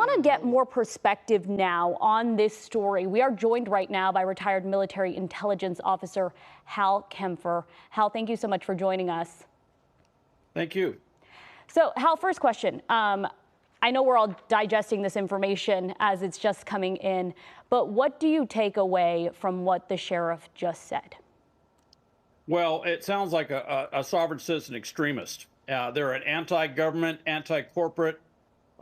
want to get more perspective now on this story. We are joined right now by retired military intelligence officer Hal Kempfer. Hal, thank you so much for joining us. Thank you. So, Hal, first question. I know we're all digesting this information as it's just coming in, but what do you take away from what the sheriff just said? Well, it sounds like a sovereign citizen extremist. They're an anti-government, anti-corporate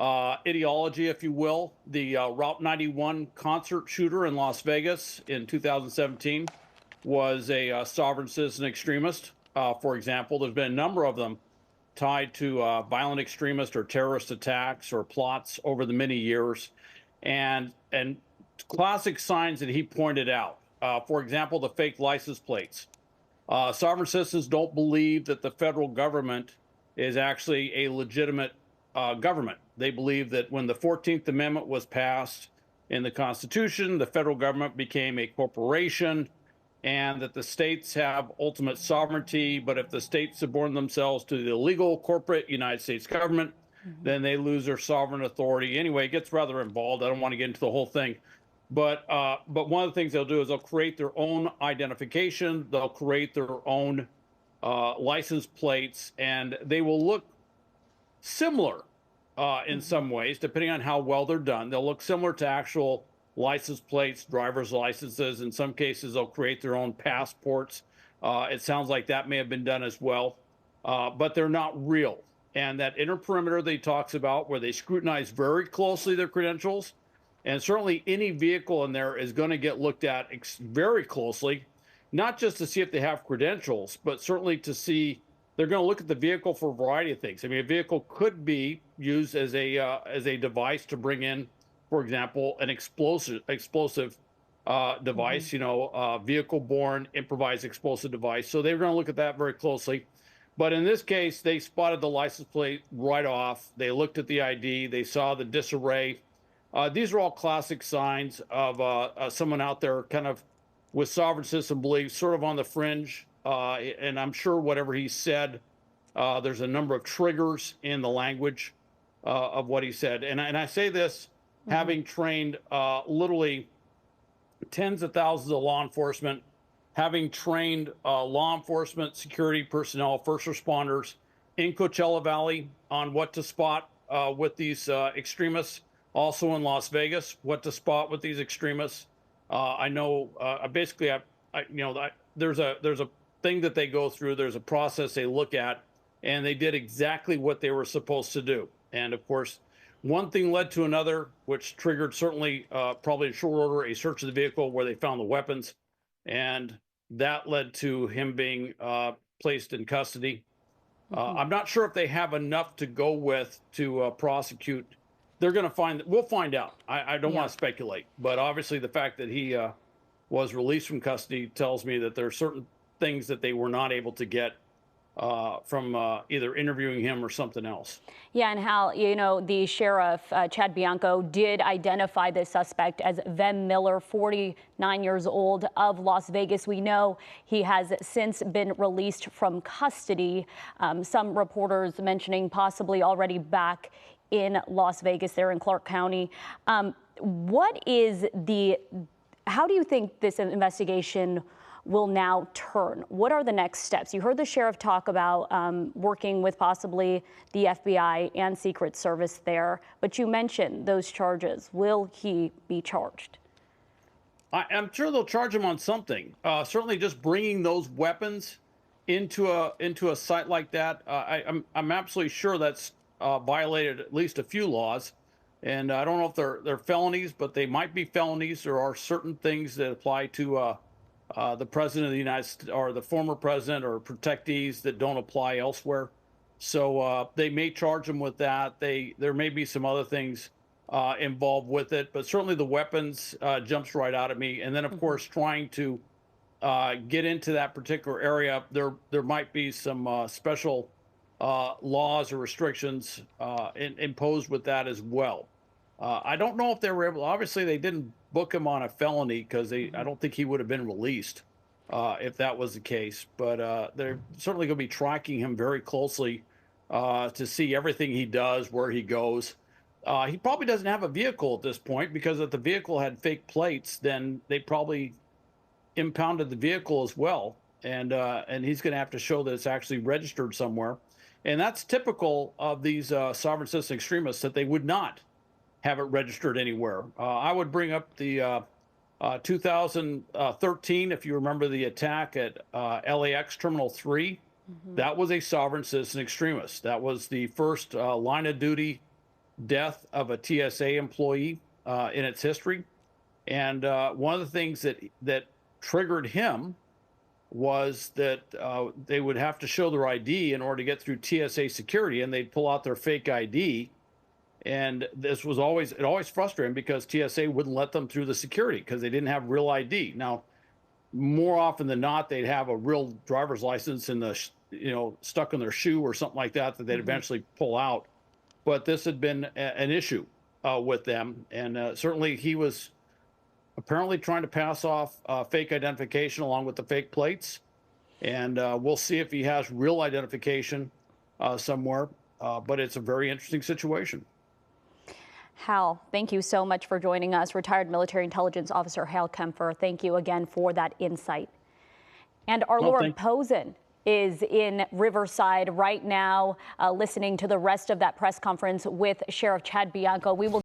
ideology, if you will. The Route 91 concert shooter in Las Vegas in 2017 was a sovereign citizen extremist. For example, there's been a number of them tied to violent extremist or terrorist attacks or plots over the many years, and classic signs that he pointed out. For example, the fake license plates. Sovereign citizens don't believe that the federal government is actually a legitimate government. They believe that when the 14th Amendment was passed in the Constitution, the federal government became a corporation, and that the states have ultimate sovereignty, but if the states subordinate themselves to the illegal corporate United States government, then they lose their sovereign authority. Anyway, it gets rather involved. I don't want to get into the whole thing. But one of the things they'll do is they'll create their own identification, they'll create their own license plates, and they will look similar in some ways, depending on how well they're done. They'll look similar to actual license plates, driver's licenses. In some cases, they'll create their own passports. It sounds like that may have been done as well, but they're not real. And that inner perimeter that he talks about, where they scrutinize very closely their credentials, and certainly any vehicle in there is going to get looked at very closely, not just to see if they have credentials, but certainly to see, they're going to look at the vehicle for a variety of things. I mean, a vehicle could be used as a device to bring in, for example, an explosive device, vehicle-borne improvised explosive device. So they're going to look at that very closely. But in this case, they spotted the license plate right off. They looked at the ID. They saw the disarray. These are all classic signs of someone out there kind of with sovereign citizen beliefs, sort of on the fringe. And I'm sure whatever he said, there's a number of triggers in the language of what he said. And I say this having trained literally tens of thousands of law enforcement, having trained law enforcement, security personnel, first responders in Coachella Valley on what to spot with these extremists. Also in Las Vegas, what to spot with these extremists. I know basically, there's a thing that they go through. There's a process they look at, and they did exactly what they were supposed to do. And of course, one thing led to another, which triggered certainly probably in short order a search of the vehicle where they found the weapons, and that led to him being placed in custody. I'm not sure if they have enough to go with to prosecute. They're going to we'll find out. I don't want to speculate, but obviously the fact that he was released from custody tells me that there are certain things that they were not able to get from either interviewing him or something else. Yeah, and Hal, the sheriff, Chad Bianco, did identify the suspect as Vem Miller, 49 years old, of Las Vegas. We know he has since been released from custody. Some reporters mentioning possibly already back in Las Vegas, there in Clark County. How do you think this investigation will now turn? What are the next steps? You heard the sheriff talk about working with possibly the FBI and Secret Service there, but you mentioned those charges. Will he be charged? I'm sure they'll charge him on something. Certainly just bringing those weapons into a site like that. I'm absolutely sure that's violated at least a few laws, and I don't know if they're felonies, but they might be felonies. There are certain things that apply to the president of the United States or the former president or protectees that don't apply elsewhere. So they may charge them with that. There may be some other things involved with it, but certainly the weapons jumps right out at me. And then of course, trying to get into that particular area, there might be some special laws or restrictions imposed with that as well. I don't know if they were able, obviously they didn't book him on a felony because I don't think he would have been released if that was the case, but they're certainly going to be tracking him very closely to see everything he does, where he goes. He probably doesn't have a vehicle at this point, because if the vehicle had fake plates, then they probably impounded the vehicle as well. And he's going to have to show that it's actually registered somewhere. And that's typical of these sovereign citizen extremists, that they would not have it registered anywhere. I would bring up the 2013, if you remember the attack at LAX Terminal 3. That was a sovereign citizen extremist. That was the first line of duty death of a TSA employee in its history. And one of the things that triggered him was that they would have to show their ID in order to get through TSA security, and they'd pull out their fake ID. And this was always frustrating, because TSA wouldn't let them through the security because they didn't have real ID. Now, more often than not, they'd have a real driver's license in the stuck in their shoe or something like that they'd eventually pull out. But this had been an issue with them, and certainly he was apparently trying to pass off fake identification along with the fake plates. And we'll see if he has real identification somewhere. But it's a very interesting situation. Hal, thank you so much for joining us. Retired military intelligence officer Hal Kempfer, thank you again for that insight. And our Lord Posen is in Riverside right now, listening to the rest of that press conference with Sheriff Chad Bianco. We will